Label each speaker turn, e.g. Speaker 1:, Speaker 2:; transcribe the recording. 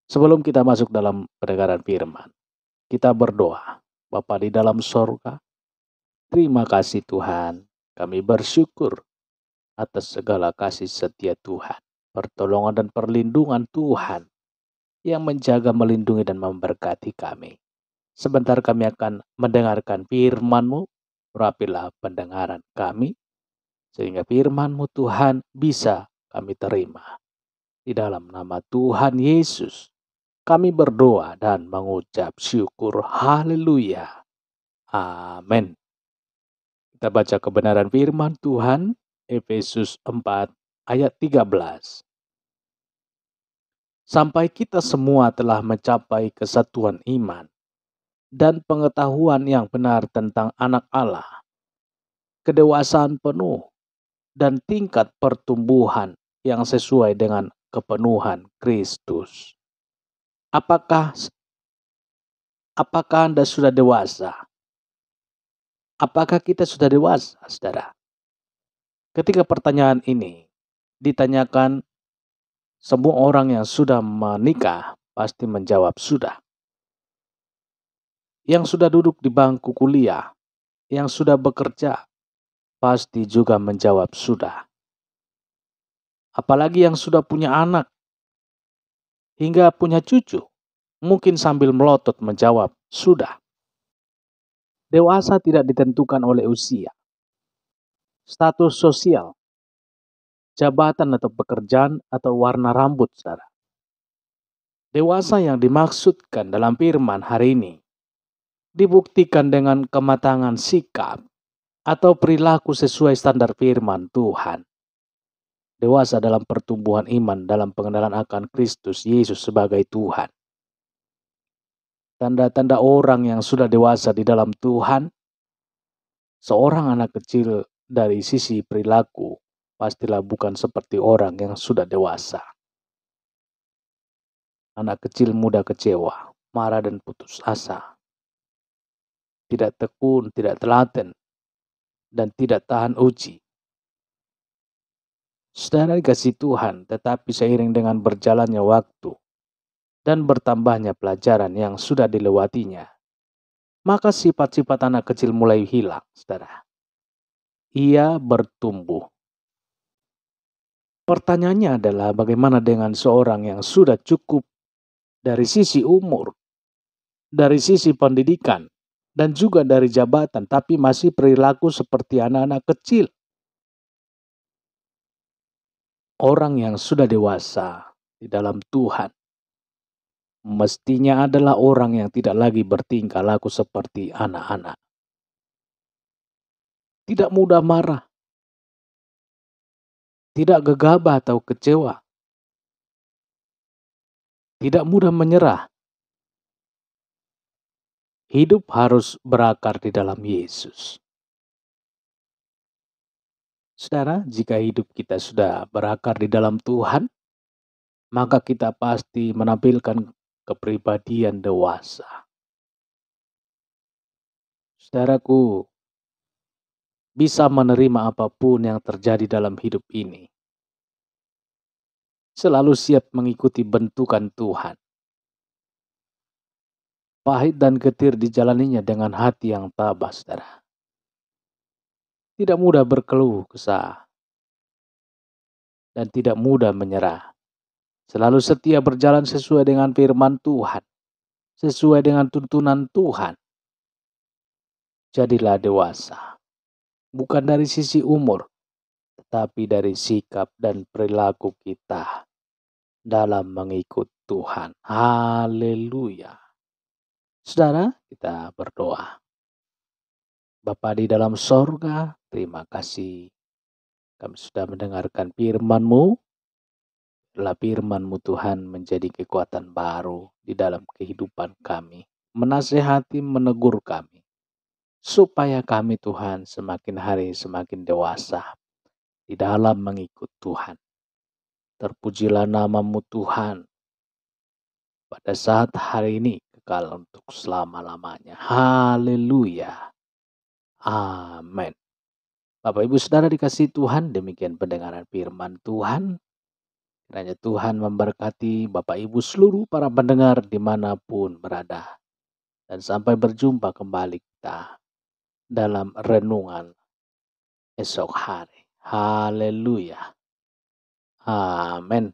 Speaker 1: Sebelum kita masuk dalam pendengaran firman, kita berdoa. Bapa di dalam sorga, terima kasih Tuhan. Kami bersyukur atas segala kasih setia Tuhan, pertolongan dan perlindungan Tuhan yang menjaga, melindungi, dan memberkati kami. Sebentar kami akan mendengarkan firman-Mu, urapilah pendengaran kami, sehingga firman-Mu Tuhan bisa kami terima. Di dalam nama Tuhan Yesus, kami berdoa dan mengucap syukur. Haleluya. Amin. Kita baca kebenaran firman Tuhan, Efesus 4 ayat 13. Sampai kita semua telah mencapai kesatuan iman dan pengetahuan yang benar tentang anak Allah, kedewasaan penuh, dan tingkat pertumbuhan yang sesuai dengan kepenuhan Kristus. Apakah Anda sudah dewasa? Apakah kita sudah dewasa, saudara? Ketika pertanyaan ini ditanyakan, semua orang yang sudah menikah pasti menjawab sudah. Yang sudah duduk di bangku kuliah, yang sudah bekerja, pasti juga menjawab sudah. Apalagi yang sudah punya anak, hingga punya cucu, mungkin sambil melotot menjawab sudah. Dewasa tidak ditentukan oleh usia, status sosial, jabatan atau pekerjaan, atau warna rambut, saudara. Dewasa yang dimaksudkan dalam firman hari ini dibuktikan dengan kematangan sikap atau perilaku sesuai standar firman Tuhan. Dewasa dalam pertumbuhan iman dalam pengenalan akan Kristus Yesus sebagai Tuhan. Tanda-tanda orang yang sudah dewasa di dalam Tuhan, seorang anak kecil dari sisi perilaku pastilah bukan seperti orang yang sudah dewasa. Anak kecil mudah kecewa, marah dan putus asa. Tidak tekun, tidak telaten, dan tidak tahan uji. Saudara dikasih Tuhan, tetapi seiring dengan berjalannya waktu dan bertambahnya pelajaran yang sudah dilewatinya, maka sifat-sifat anak kecil mulai hilang, saudara. Ia bertumbuh. Pertanyaannya adalah bagaimana dengan seorang yang sudah cukup dari sisi umur, dari sisi pendidikan, dan juga dari jabatan, tapi masih perilaku seperti anak-anak kecil. Orang yang sudah dewasa di dalam Tuhan mestinya adalah orang yang tidak lagi bertingkah laku seperti anak-anak. Tidak mudah marah, tidak gegabah atau kecewa, tidak mudah menyerah. Hidup harus berakar di dalam Yesus. Saudara, jika hidup kita sudah berakar di dalam Tuhan, maka kita pasti menampilkan kepribadian dewasa. Saudaraku, bisa menerima apapun yang terjadi dalam hidup ini. Selalu siap mengikuti bentukan Tuhan. Pahit dan getir dijalaninya dengan hati yang tabah, saudara. Tidak mudah berkeluh kesah dan tidak mudah menyerah. Selalu setia berjalan sesuai dengan firman Tuhan, sesuai dengan tuntunan Tuhan. Jadilah dewasa, bukan dari sisi umur, tetapi dari sikap dan perilaku kita dalam mengikut Tuhan. Haleluya. Saudara, kita berdoa. Bapa di dalam sorga, terima kasih. Kami sudah mendengarkan firman-Mu. Biarlah firman-Mu Tuhan menjadi kekuatan baru di dalam kehidupan kami. Menasehati, menegur kami. Supaya kami Tuhan semakin hari semakin dewasa di dalam mengikut Tuhan. Terpujilah nama-Mu Tuhan pada saat hari ini kekal untuk selama-lamanya. Haleluya. Amin. Bapak Ibu Saudara dikasihi Tuhan, demikian pendengaran firman Tuhan. Kiranya Tuhan memberkati Bapak Ibu seluruh para pendengar dimanapun berada. Dan sampai berjumpa kembali kita dalam renungan esok hari. Haleluya. Amin.